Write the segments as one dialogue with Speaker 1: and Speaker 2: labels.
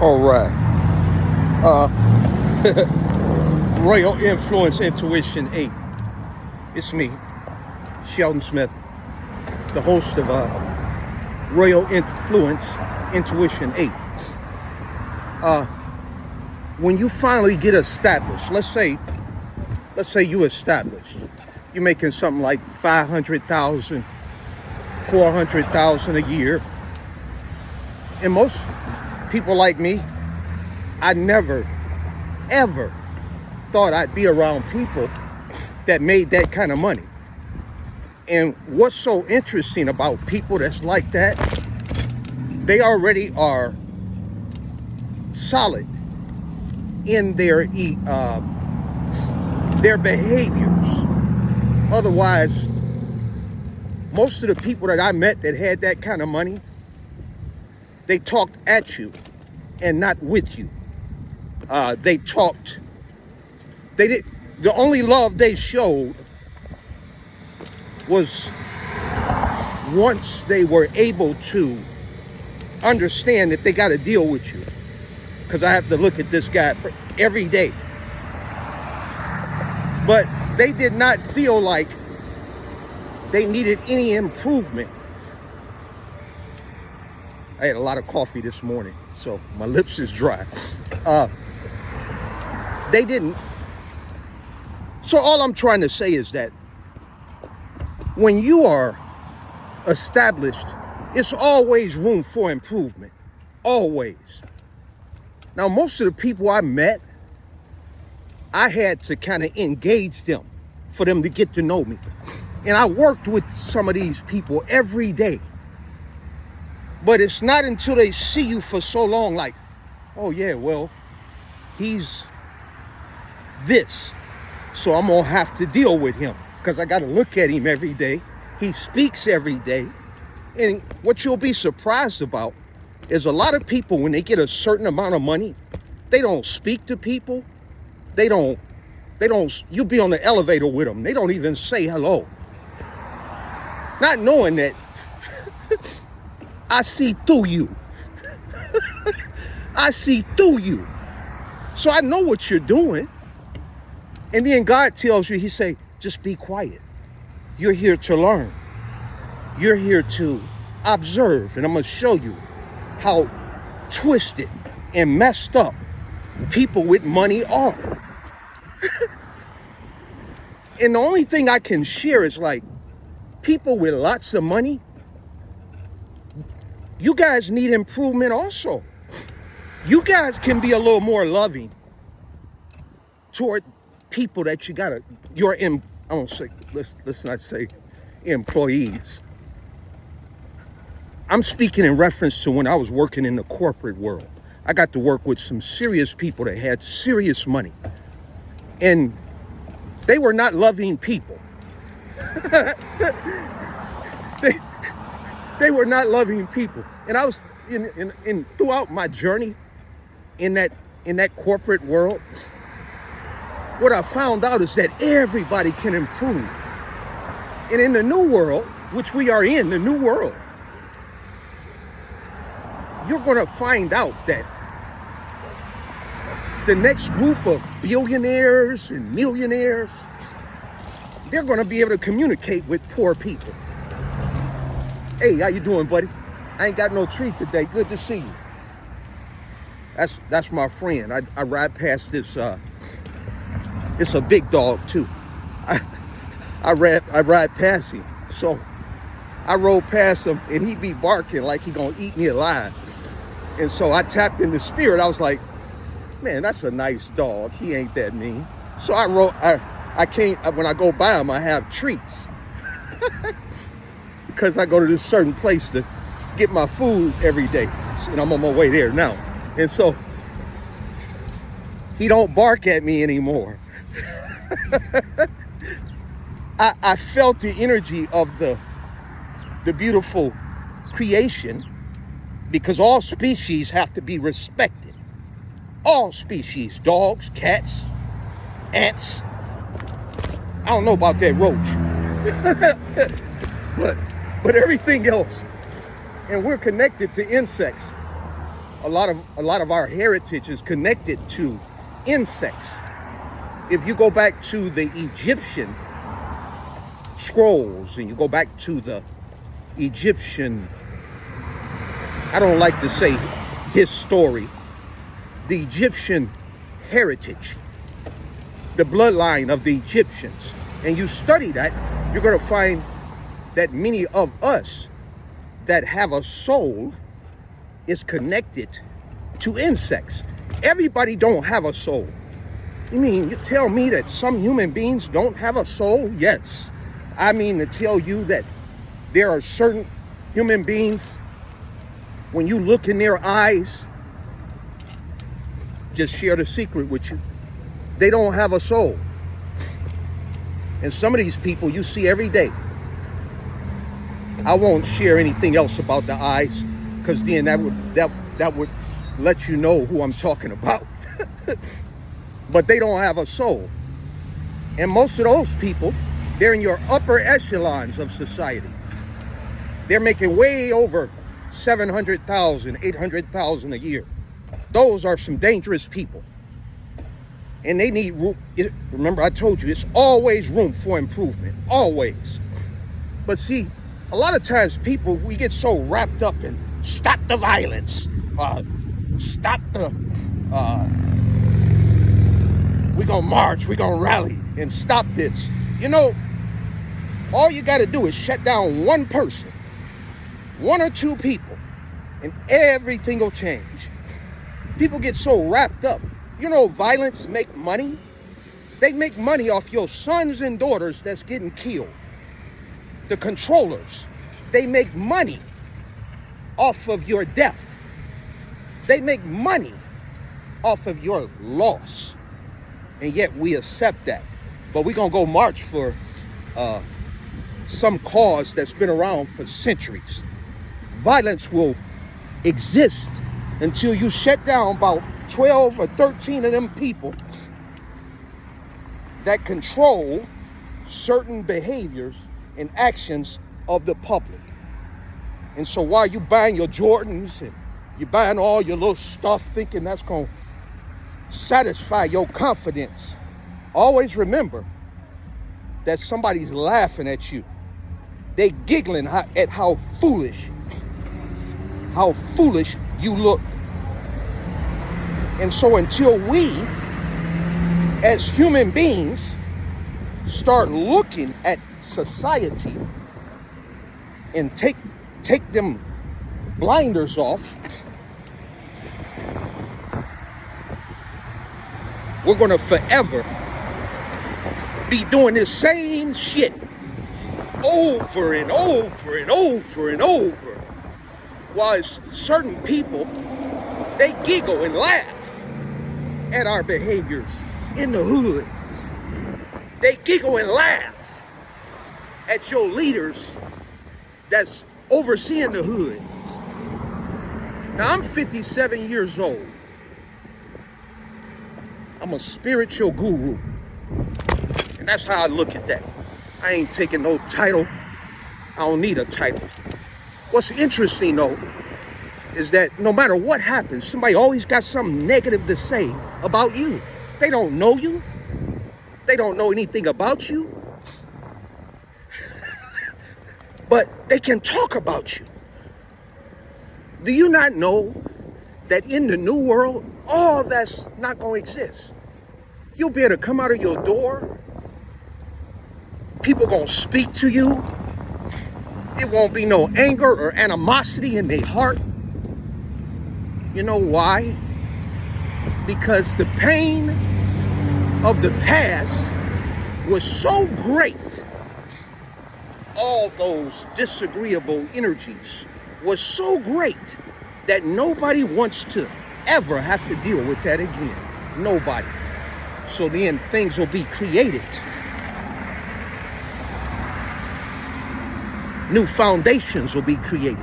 Speaker 1: All right. Royal Influence Intuition 8. It's me, Sheldon Smith, the host of Royal Influence Intuition 8. When you finally get established, let's say you established, you're making something like 500,000, 400,000 a year. And most people like me, I never, ever thought I'd be around people that made that kind of money. And what's so interesting about people that's like that, they already are solid in their behaviors. Otherwise, most of the people that I met that had that kind of money, they talked at you and not with you. The only love they showed was once they were able to understand that they got to deal with you. Because I have to look at this guy every day. But they did not feel like they needed any improvement. I had a lot of coffee this morning, so my lips is dry. They didn't. So all I'm trying to say is that when you are established, it's always room for improvement. Always. Now, most of the people I met, I had to kind of engage them for them to get to know me. And I worked with some of these people every day. But it's not until they see you for so long, like, oh yeah, well, he's this, so I'm gonna have to deal with him because I gotta look at him every day. He speaks every day. And what you'll be surprised about is a lot of people, when they get a certain amount of money, they don't speak to people. They don't, you'll be on the elevator with them. They don't even say hello. Not knowing that I see through you. I see through you. So I know what you're doing. And then God tells you, he say, just be quiet. You're here to learn. You're here to observe. And I'm going to show you how twisted and messed up people with money are. And the only thing I can share is like, people with lots of money, you guys need improvement also. You guys can be a little more loving toward people that you gotta, let's not say employees. I'm speaking in reference to when I was working in the corporate world. I got to work with some serious people that had serious money. And they were not loving people. They were not loving people. And I was in throughout my journey in that corporate world, what I found out is that everybody can improve. And in the new world, which we are in, the new world, you're going to find out that the next group of billionaires and millionaires, they're going to be able to communicate with poor people. Hey, how you doing, buddy? I ain't got no treat today. Good to see you. That's my friend. I ride past this. It's a big dog too. I ride past him. So I rode past him and he be barking like he gonna eat me alive. And so I tapped in the spirit. I was like, man, that's a nice dog. He ain't that mean. So I can't, when I go by him, I have treats. Because I go to this certain place to get my food every day. And I'm on my way there now. And so he don't bark at me anymore. I felt the energy of the beautiful creation, because all species have to be respected. All species, dogs, cats, ants. I don't know about that roach. but everything else. And we're connected to insects. a lot of our heritage is connected to insects. If you go back to the Egyptian scrolls and you go back to the Egyptian, I don't like to say his story, the Egyptian heritage, the bloodline of the Egyptians, and you study that, you're going to find that many of us that have a soul is connected to insects. Everybody don't have a soul. You mean you tell me that some human beings don't have a soul? Yes. I mean to tell you that there are certain human beings, when you look in their eyes, just share the secret with you, they don't have a soul. And some of these people you see every day. I won't share anything else about the eyes, because then that would let you know who I'm talking about. But they don't have a soul. And most of those people, they're in your upper echelons of society. They're making way over 700,000, 800,000 a year. Those are some dangerous people. And they need room. Remember, I told you, it's always room for improvement, always. But see, a lot of times people, we get so wrapped up in stop the violence, stop the, we're gonna march, we're gonna rally and stop this. You know, all you gotta do is shut down one person, one or two people, and everything will change. People get so wrapped up. You know, violence make money. They make money off your sons and daughters that's getting killed. The controllers, they make money off of your death. They make money off of your loss. And yet we accept that. But we're going to go march for some cause that's been around for centuries. Violence will exist until you shut down about 12 or 13 of them people that control certain behaviors and actions of the public. And so while you buying your Jordans and you buying all your little stuff thinking that's going to satisfy your confidence, always remember that somebody's laughing at you. They giggling at how foolish you look. And so until we, as human beings, start looking at society and take them blinders off, we're going to forever be doing this same shit over and over and over and over. While certain people, they giggle and laugh at our behaviors in the hood. They giggle and laugh at your leaders that's overseeing the hood. Now, I'm 57 years old. I'm a spiritual guru. And that's how I look at that. I ain't taking no title. I don't need a title. What's interesting, though, is that no matter what happens, somebody always got something negative to say about you. They don't know you. They don't know anything about you. But they can talk about you. Do you not know that in the new world, all that's not going to exist? You'll be able to come out of your door. People going to speak to you. It won't be no anger or animosity in their heart. You know why? Because the pain of the past was so great. All those disagreeable energies was so great that nobody wants to ever have to deal with that again. Nobody. So then things will be created. New foundations will be created.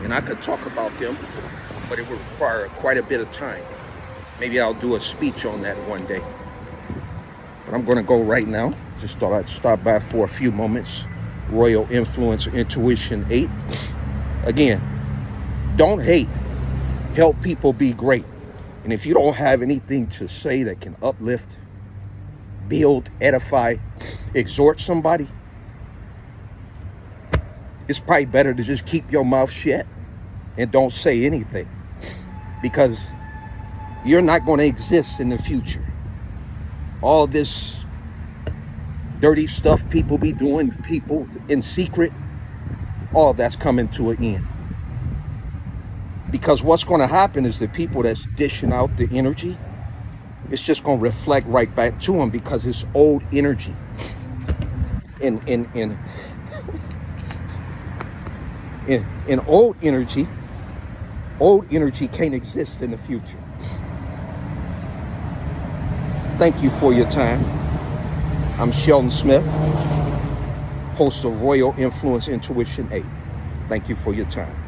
Speaker 1: And I could talk about them, but it would require quite a bit of time. Maybe I'll do a speech on that one day. But I'm going to go right now. Just thought I'd stop by for a few moments. Royal Influence Intuition 8. Again, don't hate. help people be great. And if you don't have anything to say that can uplift, build, edify, exhort somebody, it's probably better to just keep your mouth shut and don't say anything, because you're not going to exist in the future. All this dirty stuff people be doing, people in secret, all that's coming to an end. Because what's going to happen is the people that's dishing out the energy, it's just going to reflect right back to them, because it's old energy. In old energy can't exist in the future. Thank you for your time. I'm Sheldon Smith, host of Royal Influence Intuition 8. Thank you for your time.